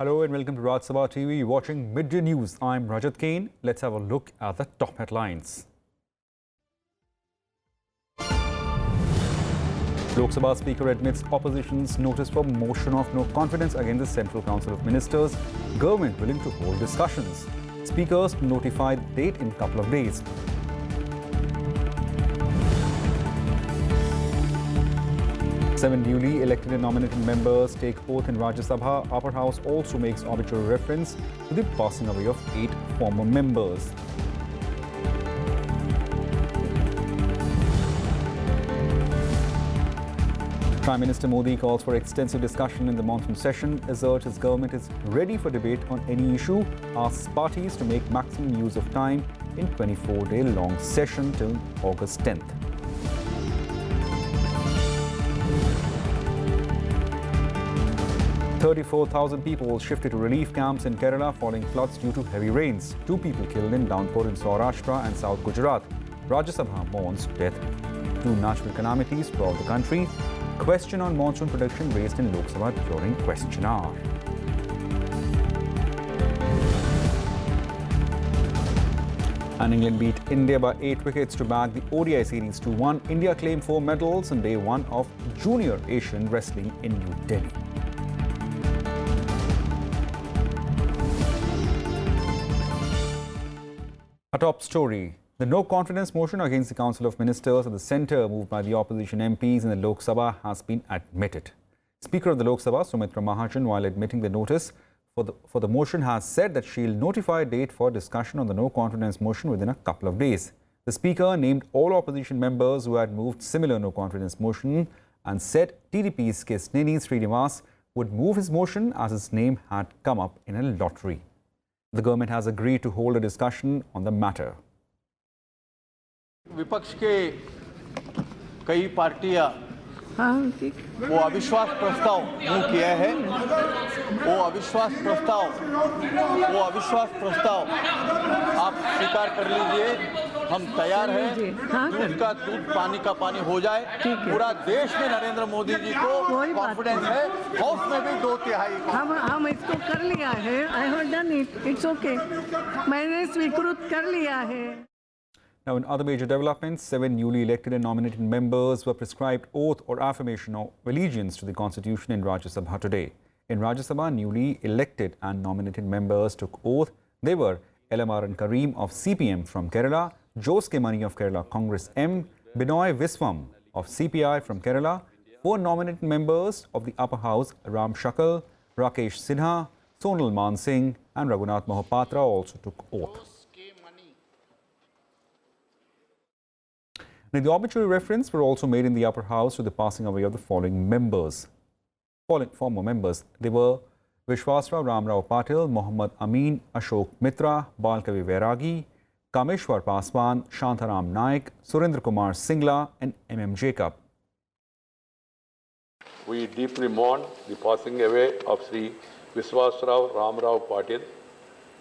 Hello and welcome to Rajya TV. You're watching Midday News. I'm Rajat Kane. Let's have a look at the top headlines. Lok Sabha Speaker admits opposition's notice for motion of no confidence against the Central Council of Ministers. Government willing to hold discussions. Speakers notify the date in a couple of days. Seven newly elected and nominated members take oath in Rajya Sabha. Upper House also makes obituary reference to the passing away of 8 former members. Prime Minister Modi calls for extensive discussion in the monsoon session, asserts his government is ready for debate on any issue, asks parties to make maximum use of time in 24-day-long session till August 10th. "34,000 people shifted to relief camps in Kerala following floods due to heavy rains. 2 people killed in downpour in Saurashtra and South Gujarat. Rajya Sabha mourns death. 2 natural calamities throughout the country. Question on monsoon prediction raised in Lok Sabha during question hour. And England beat India by 8 wickets to bag the ODI series 2-1. India claimed 4 medals on day 1 of Junior Asian Wrestling in New Delhi. A top story. The no-confidence motion against the Council of Ministers at the centre, moved by the opposition MPs in the Lok Sabha, has been admitted. Speaker of the Lok Sabha, Sumitra Mahajan, while admitting the notice for the motion, has said that she'll notify a date for discussion on the no-confidence motion within a couple of days. The Speaker named all opposition members who had moved similar no-confidence motion and said TDP's Kesneni Srinivas would move his motion as his name had come up in a lottery. The government has agreed to hold a discussion on the matter. विपक्ष के कई पार्टियां वो अविश्वास प्रस्ताव मुंह किया है। वो अविश्वास प्रस्ताव आप स्वीकार कर लीजिए। हम तैयार हैं। दूध का दूध, पानी का पानी हो जाए। पूरा देश में नरेंद्र मोदी जी को कॉन्फिडेंस है। हाउस में भी 2/3 हम इसको कर लिया है। I have done it, it's okay. मैंने स्वीकृत कर लिया है। Now, in other major developments, 7 newly elected and nominated members were prescribed oath or affirmation of allegiance to the Constitution in Rajya Sabha today. In Rajya Sabha, newly elected and nominated members took oath. They were Elamaran Karim of CPM from Kerala, Jose K. Mani of Kerala Congress M, Binoy Viswam of CPI from Kerala. 4 nominated members of the Upper House, Ram Shakal, Rakesh Sinha, Sonal Man Singh and Raghunath Mohapatra also took oath. Now, the obituary reference were also made in the Upper House to the passing away of the following former members. They were Vishwasrao Ramrao Patil, Mohammad Amin, Ashok Mitra, Balkavi Vairagi, Kameshwar Paswan, Shantaram Naik, Surendra Kumar Singla and M.M. Jacob. We deeply mourn the passing away of Sri Vishwasrao Ramrao Patil,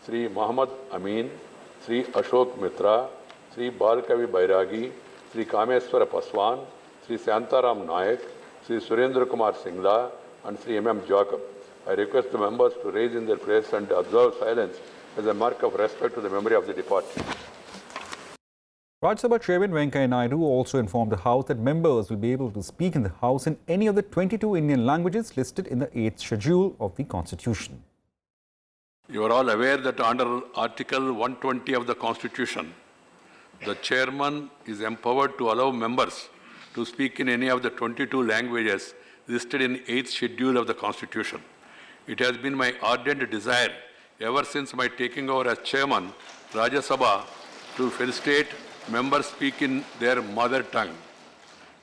Sri Mohammad Amin, Sri Ashok Mitra, Sri Balkavi Vairagi, Sri Kameshwar Paswan, Sri Shantaram Naik, Sri Surendra Kumar Singla and Sri M.M. Jacob. I request the members to raise in their place and observe silence as a mark of respect to the memory of the departed. Rajya Sabha Chairman Venkaiah Naidu also informed the House that members will be able to speak in the House in any of the 22 Indian languages listed in the 8th schedule of the Constitution. You are all aware that under Article 120 of the Constitution, the chairman is empowered to allow members to speak in any of the 22 languages listed in 8th schedule of the Constitution. It has been my ardent desire ever since my taking over as chairman, Rajya Sabha, to felicitate members speak in their mother tongue.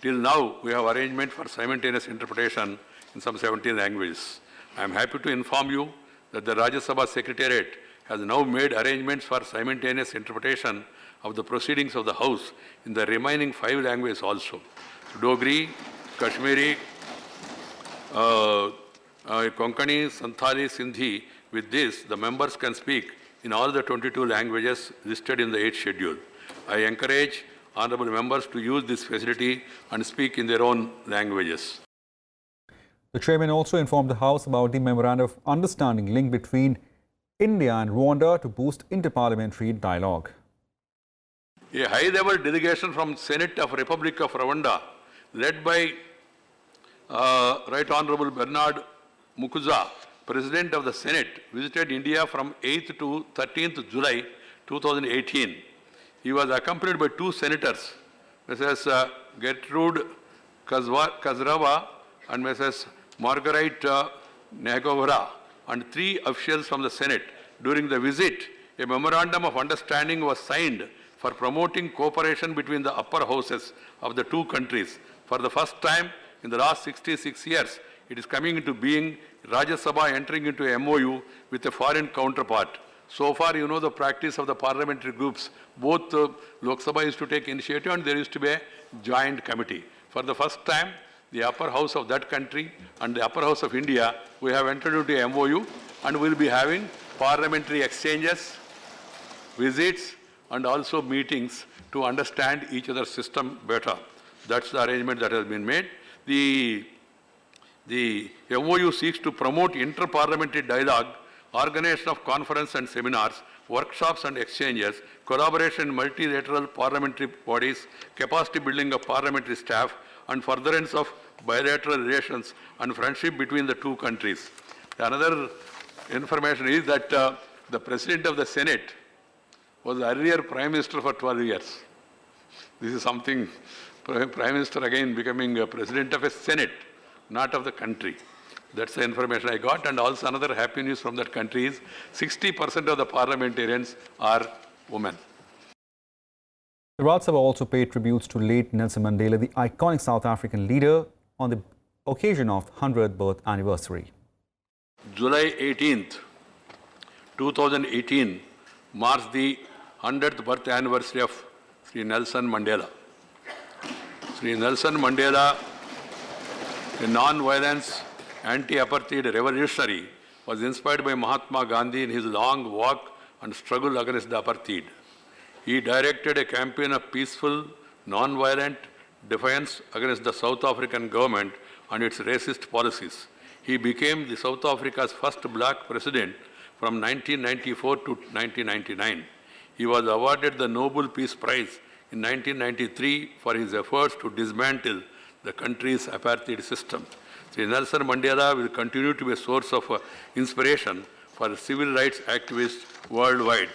Till now, we have arrangement for simultaneous interpretation in some 70 languages. I am happy to inform you that the Rajya Sabha Secretariat has now made arrangements for simultaneous interpretation of the proceedings of the House in the remaining 5 languages also. Dogri, Kashmiri, Konkani, Santhali, Sindhi. With this, the members can speak in all the 22 languages listed in the 8th schedule. I encourage honorable members to use this facility and speak in their own languages. The chairman also informed the House about the memorandum of understanding linked between India and Rwanda to boost interparliamentary dialogue. A high-level delegation from Senate of Republic of Rwanda, led by Right Honorable Bernard Mukuza, President of the Senate, visited India from 8th to 13th July 2018. He was accompanied by two senators, Mrs. Gertrude Kazrava and Mrs. Margaret Nagovara, and three officials from the Senate. During the visit, a memorandum of understanding was signed for promoting cooperation between the upper houses of the two countries. For the first time in the last 66 years, it is coming into being, Rajya Sabha entering into a MOU with a foreign counterpart. So far, you know the practice of the parliamentary groups. Both Lok Sabha used to take initiative and there used to be a joint committee. For the first time, the upper house of that country and the upper house of India, we have entered into a MOU and will be having parliamentary exchanges, visits, and also meetings to understand each other's system better. That's the arrangement that has been made. The MOU seeks to promote inter-parliamentary dialogue, organization of conferences and seminars, workshops and exchanges, collaboration in multilateral parliamentary bodies, capacity building of parliamentary staff, and furtherance of bilateral relations and friendship between the two countries. Another information is that the President of the Senate was the earlier Prime Minister for 12 years. This is something, Prime Minister again becoming a President of a Senate, not of the country. That's the information I got. And also another happy news from that country is 60% of the parliamentarians are women. The Rajya Sabha also paid tributes to late Nelson Mandela, the iconic South African leader, on the occasion of 100th birth anniversary. July 18th, 2018 marks the 100th birth anniversary of Sri Nelson Mandela. Sri Nelson Mandela, a non-violence, anti-apartheid revolutionary, was inspired by Mahatma Gandhi in his long walk and struggle against the apartheid. He directed a campaign of peaceful, non-violent defiance against the South African government and its racist policies. He became the South Africa's first black president from 1994 to 1999. He was awarded the Nobel Peace Prize in 1993 for his efforts to dismantle the country's apartheid system. Sri Nelson Mandela will continue to be a source of inspiration for civil rights activists worldwide.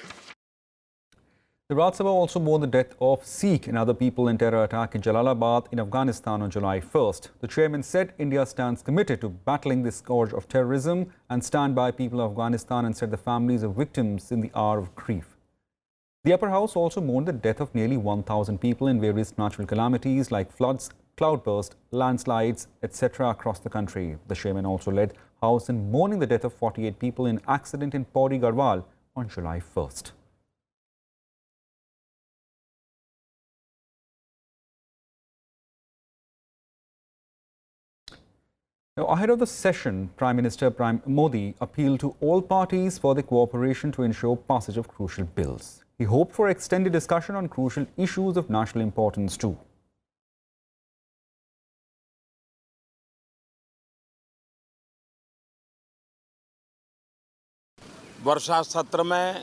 The Rajya Sabha also mourned the death of Sikh and other people in terror attack in Jalalabad in Afghanistan on July 1st. The chairman said India stands committed to battling this scourge of terrorism and stand by people of Afghanistan, and said the families of victims in the hour of grief. The upper house also mourned the death of nearly 1,000 people in various natural calamities like floods, cloudburst, landslides, etc. across the country. The chairman also led House in mourning the death of 48 people in accident in Pauri Garhwal on July 1st. Now, ahead of the session, Prime Minister Modi appealed to all parties for their cooperation to ensure passage of crucial bills. He hoped for extended discussion on crucial issues of national importance too. वर्षा सत्र में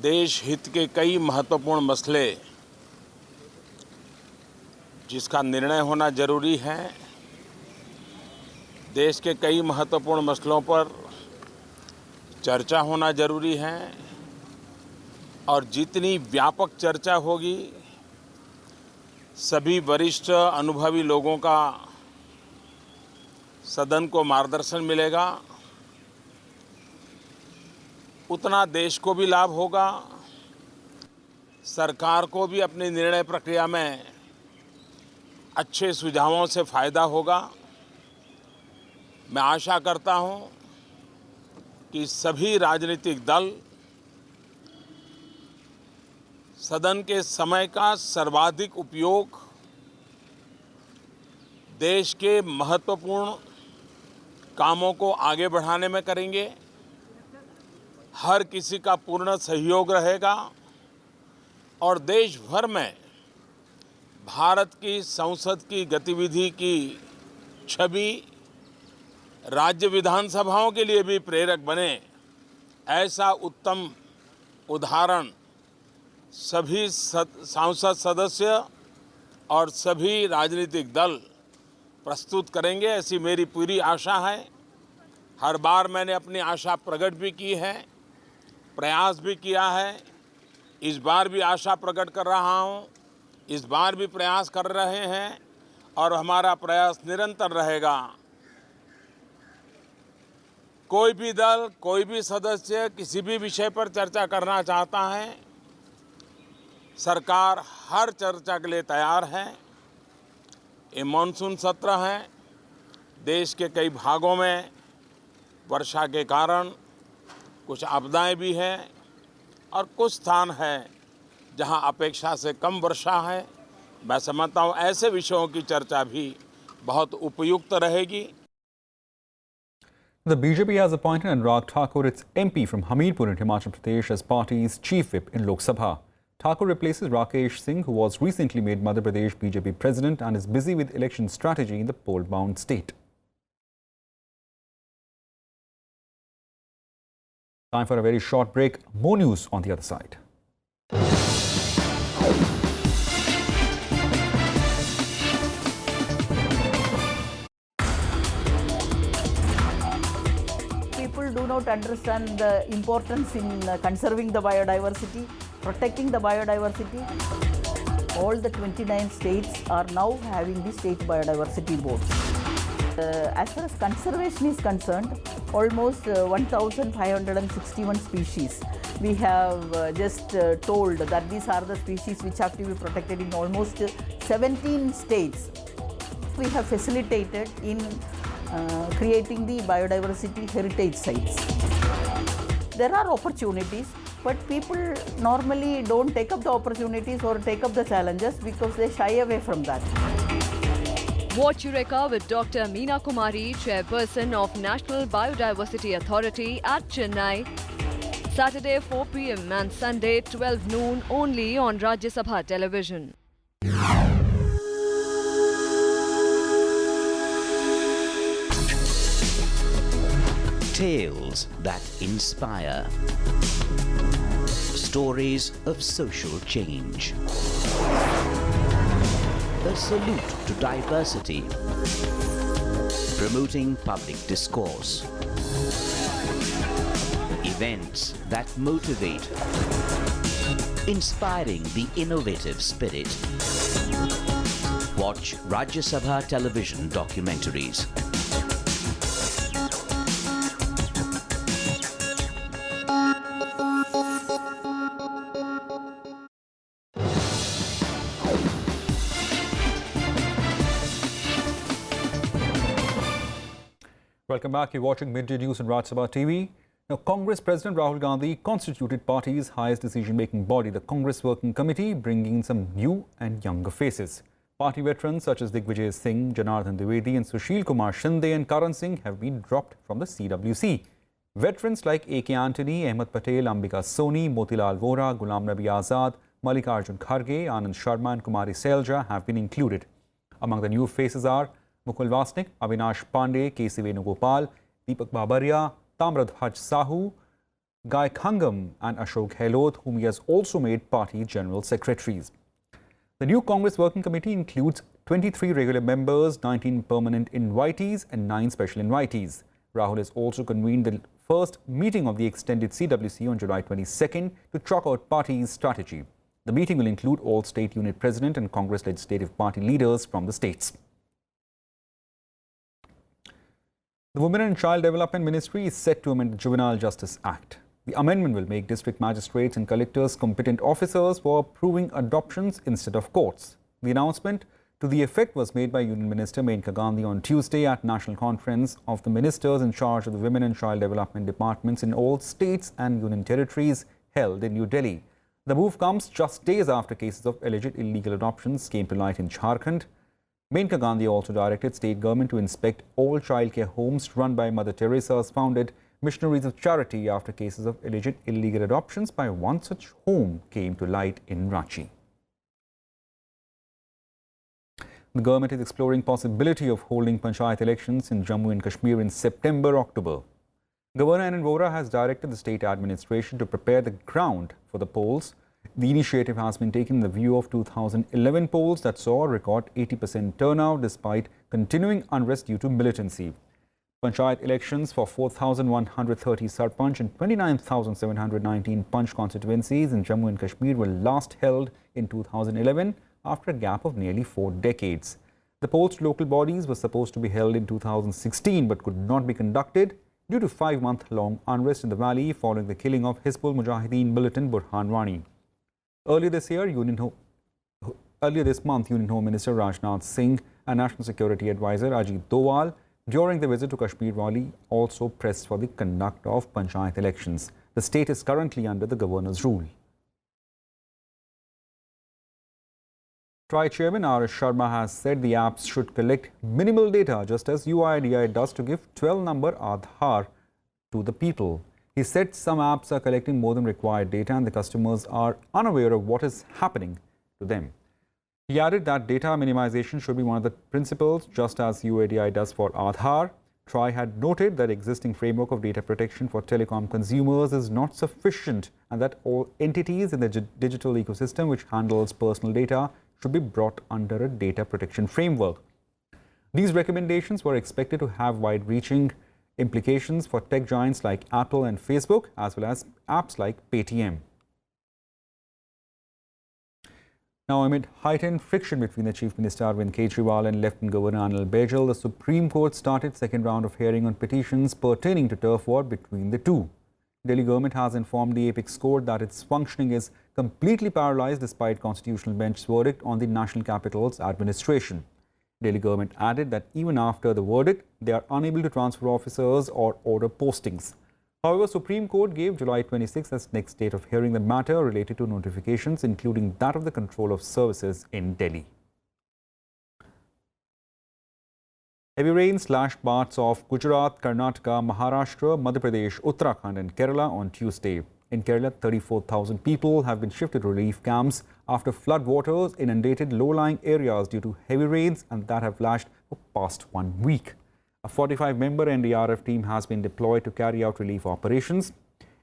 देश हित के कई महत्वपूर्ण मसले जिसका निर्णय होना जरूरी है। देश के कई महत्वपूर्ण मसलों पर चर्चा होना जरूरी है और जितनी व्यापक चर्चा होगी, सभी वरिष्ठ अनुभवी लोगों का सदन को मार्गदर्शन मिलेगा, उतना देश को भी लाभ होगा, सरकार को भी अपनी निर्णय प्रक्रिया में अच्छे सुझावों से फ़ायदा होगा। मैं आशा करता हूं कि सभी राजनीतिक दल सदन के समय का सर्वाधिक उपयोग देश के महत्वपूर्ण कामों को आगे बढ़ाने में करेंगे। हर किसी का पूर्ण सहयोग रहेगा और देश भर में भारत की संसद की गतिविधि की छवि राज्य विधानसभाओं के लिए भी प्रेरक बने, ऐसा उत्तम उदाहरण सभी सांसद सदस्य और सभी राजनीतिक दल प्रस्तुत करेंगे, ऐसी मेरी पूरी आशा है। हर बार मैंने अपनी आशा प्रकट भी की है, प्रयास भी किया है। इस बार भी आशा प्रकट कर रहा हूँ, इस बार भी प्रयास कर रहे हैं और हमारा प्रयास निरंतर रहेगा। कोई भी दल, कोई भी सदस्य किसी भी विषय पर चर्चा करना चाहता है, सरकार हर चर्चा के लिए तैयार है। ये मानसून सत्र है, देश के कई भागों में वर्षा के कारण कुछ आपदाएं भी हैं और कुछ स्थान है जहां अपेक्षा से कम वर्षा है। मैं समझता हूं ऐसे विषयों की चर्चा भी बहुत उपयुक्त रहेगी। The BJP has appointed Anurag Thakur, its MP from Hamirpur in Himachal Pradesh, as party's chief whip in Lok Sabha. Thakur replaces Rakesh Singh, who was recently made Madhya Pradesh BJP president and is busy with election strategy in the poll-bound state. Time for a very short break. More news on the other side. People do not understand the importance in conserving the biodiversity, protecting the biodiversity. All the 29 states are now having the state biodiversity boards. As far as conservation is concerned, almost 1,561 species. We have just told that these are the species which have to be protected in almost 17 states. We have facilitated in creating the biodiversity heritage sites. There are opportunities, but people normally don't take up the opportunities or take up the challenges because they shy away from that. Watch Eureka with Dr. Meena Kumari, Chairperson of National Biodiversity Authority at Chennai. Saturday 4 p.m. and Sunday 12 noon only on Rajya Sabha television. Tales that inspire. Stories of social change. A salute to diversity. Promoting public discourse. Events that motivate. Inspiring the innovative spirit. Watch Rajya Sabha television documentaries. Welcome back. You're watching Midday News on Rajya Sabha TV. Now, Congress President Rahul Gandhi constituted party's highest decision-making body, the Congress Working Committee, bringing in some new and younger faces. Party veterans such as Digvijay Singh, Janardhan Dwivedi and Sushil Kumar Shinde and Karan Singh have been dropped from the CWC. Veterans like A.K. Antony, Ahmed Patel, Ambika Soni, Motilal Vora, Ghulam Nabi Azad, Mallikarjun Kharge, Anand Sharma and Kumari Selja have been included. Among the new faces are Mukul Vasnik, Avinash Pandey, K.C. Venugopal, Deepak Babaria, Tamradhwaj Sahu, Guy Khangam and Ashok Gehlot, whom he has also made party general secretaries. The new Congress Working Committee includes 23 regular members, 19 permanent invitees and 9 special invitees. Rahul has also convened the first meeting of the extended CWC on July 22nd to chalk out party's strategy. The meeting will include all state unit president and Congress legislative party leaders from the states. The Women and Child Development Ministry is set to amend the Juvenile Justice Act. The amendment will make district magistrates and collectors competent officers for approving adoptions instead of courts. The announcement to the effect was made by Union Minister Menka Gandhi on Tuesday at National Conference of the Ministers in charge of the Women and Child Development Departments in all states and union territories held in New Delhi. The move comes just days after cases of alleged illegal adoptions came to light in Jharkhand. Menka Gandhi also directed state government to inspect all childcare homes run by Mother Teresa's founded Missionaries of Charity after cases of alleged illegal adoptions by one such home came to light in Ranchi. The government is exploring possibility of holding panchayat elections in Jammu and Kashmir in September-October. Governor Anand Vora has directed the state administration to prepare the ground for the polls. The initiative has been taken in the view of 2011 polls that saw a record 80% turnout despite continuing unrest due to militancy. Panchayat elections for 4,130 Sarpanch and 29,719 Panch constituencies in Jammu and Kashmir were last held in 2011 after a gap of nearly 4 decades. The polls to local bodies were supposed to be held in 2016 but could not be conducted due to 5-month-long unrest in the valley following the killing of Hizbul Mujahideen militant Burhan Wani. Earlier this month, Union Home Minister Rajnath Singh and National Security Advisor Ajit Doval, during the visit to Kashmir Valley, also pressed for the conduct of panchayat elections. The state is currently under the governor's rule. TRAI Chairman RS Sharma has said the apps should collect minimal data just as UIDAI does to give 12-number Aadhaar to the people. He said some apps are collecting more than required data and the customers are unaware of what is happening to them. He added that data minimization should be one of the principles, just as UIDAI does for Aadhaar. TRAI had noted that existing framework of data protection for telecom consumers is not sufficient and that all entities in the digital ecosystem which handles personal data should be brought under a data protection framework. These recommendations were expected to have wide-reaching implications for tech giants like Apple and Facebook, as well as apps like Paytm. Now, amid heightened friction between the Chief Minister Arvind Kejriwal and Lieutenant Governor Anil Baijal, the Supreme Court started second round of hearing on petitions pertaining to turf war between the two. Delhi government has informed the apex court that its functioning is completely paralysed despite constitutional bench's verdict on the national capital's administration. Delhi government added that even after the verdict, they are unable to transfer officers or order postings. However, Supreme Court gave July 26 as next date of hearing the matter related to notifications, including that of the control of services in Delhi. Heavy rains lashed parts of Gujarat, Karnataka, Maharashtra, Madhya Pradesh, Uttarakhand and Kerala on Tuesday. In Kerala, 34,000 people have been shifted to relief camps after flood waters inundated low-lying areas due to heavy rains and that have lashed for past 1 week. A 45-member NDRF team has been deployed to carry out relief operations.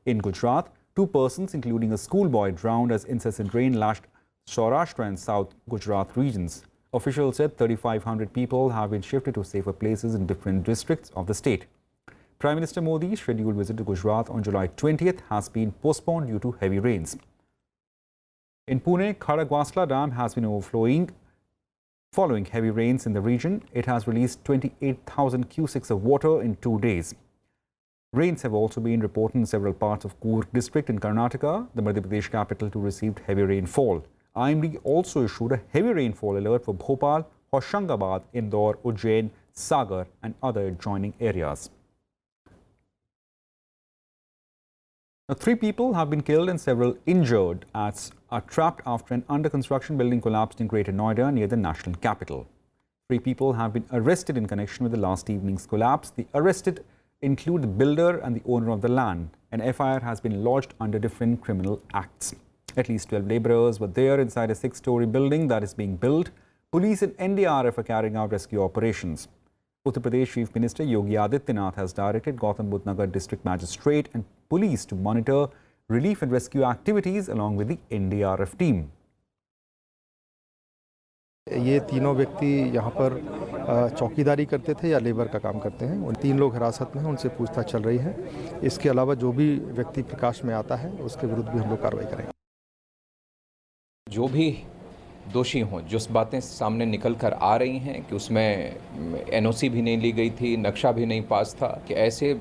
In Gujarat, 2 persons, including a schoolboy, drowned as incessant rain lashed Saurashtra and South Gujarat regions. Officials said 3,500 people have been shifted to safer places in different districts of the state. Prime Minister Modi's scheduled visit to Gujarat on July 20th has been postponed due to heavy rains. In Pune, Khadagwasla Dam has been overflowing following heavy rains in the region. It has released 28,000 cusecs of water in 2 days. Rains have also been reported in several parts of Coorg district in Karnataka, the Madhya Pradesh capital, too received heavy rainfall. IMD also issued a heavy rainfall alert for Bhopal, Hoshangabad, Indore, Ujjain, Sagar and other adjoining areas. Now, 3 people have been killed and several injured as are trapped after an under-construction building collapsed in Greater Noida near the national capital. 3 people have been arrested in connection with the last evening's collapse. The arrested include the builder and the owner of the land. An FIR has been lodged under different criminal acts. At least 12 labourers were there inside a 6-story building that is being built. Police and NDRF are carrying out rescue operations. Uttar Pradesh Chief Minister Yogi Adityanath has directed Gautam Budh Nagar District Magistrate and police to monitor relief and rescue activities along with the NDRF team. ये तीनों व्यक्ति यहाँ पर चौकीदारी करते थे या labour का काम करते हैं। उन 3 लोग हिरासत में हैं, उनसे पूछताछ चल रही है। इसके अलावा जो भी व्यक्ति प्रकाश में आता है उसके विरुद्ध भी हम लोग कार्रवाई करेंगे। जो भी दोषी हों, जो बातें सामने निकल कर आ रही हैं कि उसमें एनओसी भी नहीं ली गई थी, नक्शा भी नहीं पास था, कि ऐसे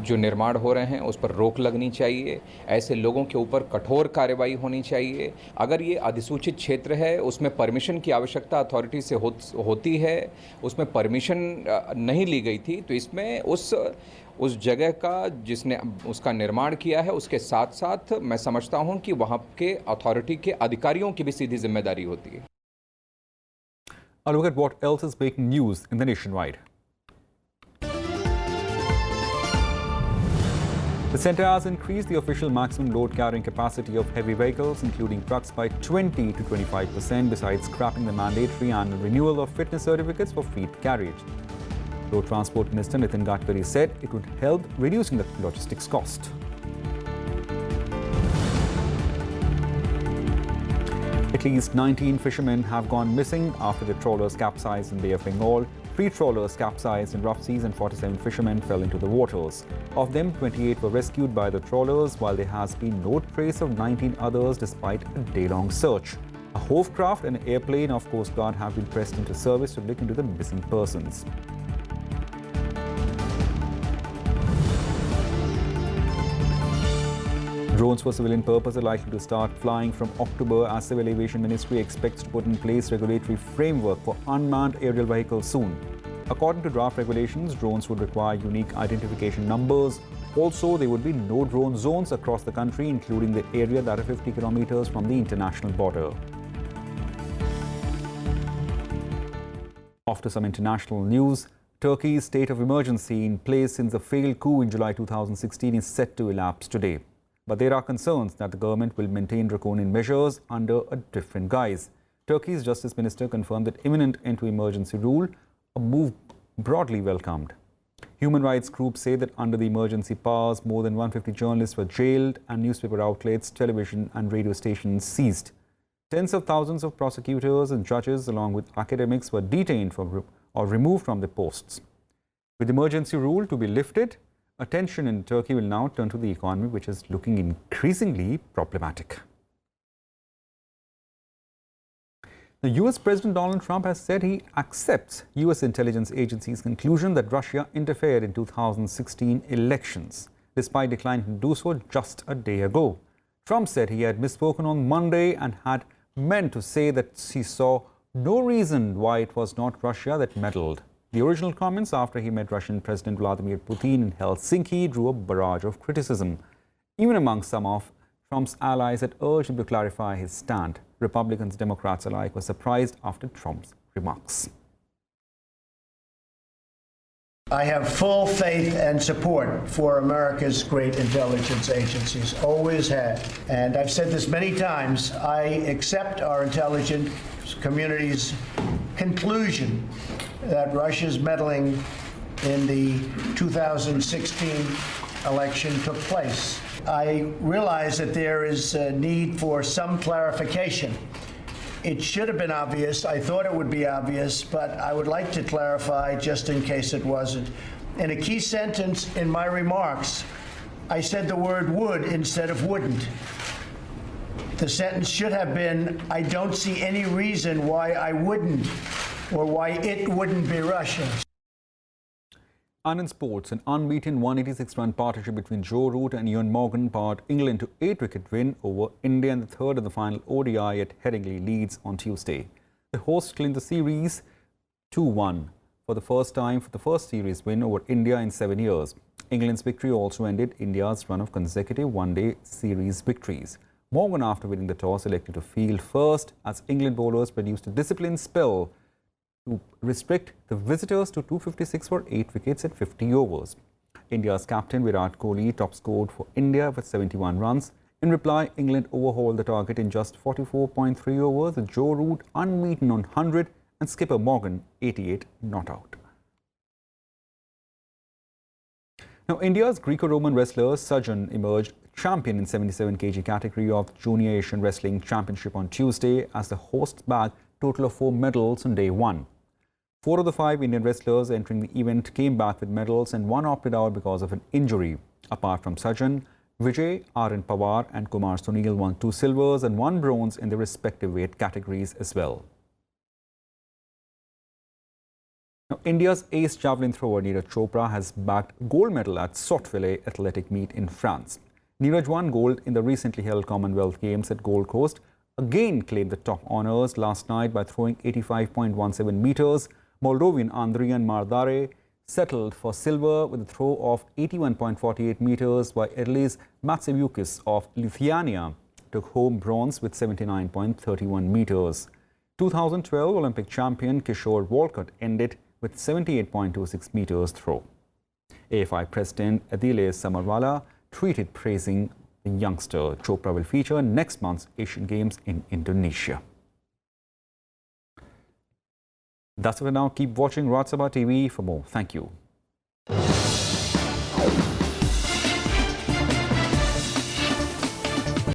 जो निर्माण हो रहे हैं उस पर रोक लगनी चाहिए, ऐसे लोगों के ऊपर कठोर कार्रवाई होनी चाहिए। अगर ये अधिसूचित क्षेत्र है, उसमें परमिशन की आवश्यकता अथॉरिटी से होती है, उसमें परमिशन नहीं ली गई थी, तो इसमें उस जगह का जिसने उसका निर्माण किया है उसके साथ साथ मैं समझता हूं कि वहां के अथॉरिटी के अधिकारियों की भी सीधी जिम्मेदारी होती है। A look at what else is making news in the nationwide. The centre has increased the official maximum load carrying capacity of heavy vehicles, including trucks, by 20 to 25%, besides scrapping the mandatory annual renewal of fitness certificates for fleet carriage. Road Transport Minister Nitin Gadkari said it would help reducing the logistics cost. At least 19 fishermen have gone missing after the trawlers capsized in Bay of Bengal. 3 trawlers capsized in rough seas and 47 fishermen fell into the waters. Of them, 28 were rescued by the trawlers, while there has been no trace of 19 others despite a day-long search. A hovercraft and an airplane of Coast Guard have been pressed into service to look into the missing persons. Drones for civilian purpose are likely to start flying from October as Civil Aviation Ministry expects to put in place regulatory framework for unmanned aerial vehicles soon. According to draft regulations, drones would require unique identification numbers. Also, there would be no drone zones across the country, including the area that are 50 kilometers from the international border. After some international news, Turkey's state of emergency in place since the failed coup in July 2016 is set to elapse today. But there are concerns that the government will maintain draconian measures under a different guise. Turkey's Justice Minister confirmed that imminent end to emergency rule, a move broadly welcomed. Human rights groups say that under the emergency powers, more than 150 journalists were jailed and newspaper outlets, television and radio stations seized. Tens of thousands of prosecutors and judges, along with academics, were detained or removed from their posts. With the emergency rule to be lifted, attention in Turkey will now turn to the economy, which is looking increasingly problematic. The US President Donald Trump has said he accepts US intelligence agencies' conclusion that Russia interfered in 2016 elections, despite declining to do so just a day ago. Trump said he had misspoken on Monday and had meant to say that he saw no reason why it was not Russia that meddled. The original comments after he met Russian President Vladimir Putin in Helsinki drew a barrage of criticism. Even among some of Trump's allies had urged him to clarify his stand. Republicans and Democrats alike were surprised after Trump's remarks. I have full faith and support for America's great intelligence agencies, always had. And I've said this many times, I accept our intelligence community's conclusion that Russia's meddling in the 2016 election took place. I realize that there is a need for some clarification. It should have been obvious. I thought it would be obvious, but I would like to clarify just in case it wasn't. In a key sentence in my remarks, I said the word would instead of wouldn't. The sentence should have been, I don't see any reason why I wouldn't or why it wouldn't be Russia. And in sports, an unbeaten 186-run partnership between Joe Root and Ian Morgan powered England to 8-wicket win over India in the third and the final ODI at Headingley, Leeds on Tuesday. The hosts clinched the series 2-1 for the first time for the first series win over India in 7 years. England's victory also ended India's run of consecutive one-day series victories. Morgan, after winning the toss, elected to field first as England bowlers produced a disciplined spell to restrict the visitors to 256 for 8 wickets at 50 overs. India's captain Virat Kohli top scored for India with 71 runs. In reply, England overhauled the target in just 44.3 overs with Joe Root unbeaten on 100 and skipper Morgan 88 not out. Now, India's Greco-Roman wrestler Sajjan emerged champion in 77 kg category of Junior Asian Wrestling Championship on Tuesday as the hosts bagged a total of 4 medals on day 1. 4 of the 5 Indian wrestlers entering the event came back with medals and 1 opted out because of an injury. Apart from Sajjan, Vijay, R.N. Pawar and Kumar Sunil won 2 silvers and 1 bronze in their respective weight categories as well. Now, India's ace javelin thrower Neeraj Chopra has bagged gold medal at Sotteville athletic meet in France. Neeraj won gold in the recently held Commonwealth Games at Gold Coast, again claimed the top honours last night by throwing 85.17 metres. Moldovan Andrian Mardare settled for silver with a throw of 81.48 metres, while Erlis Matseviukis of Lithuania took home bronze with 79.31 metres. 2012 Olympic champion Kishore Walcott ended with 78.26 metres throw. AFI President Adile Samarwala tweeted praising the youngster. Chopra will feature next month's Asian Games in Indonesia. That's it for now. Keep watching Rajya Sabha TV for more. Thank you.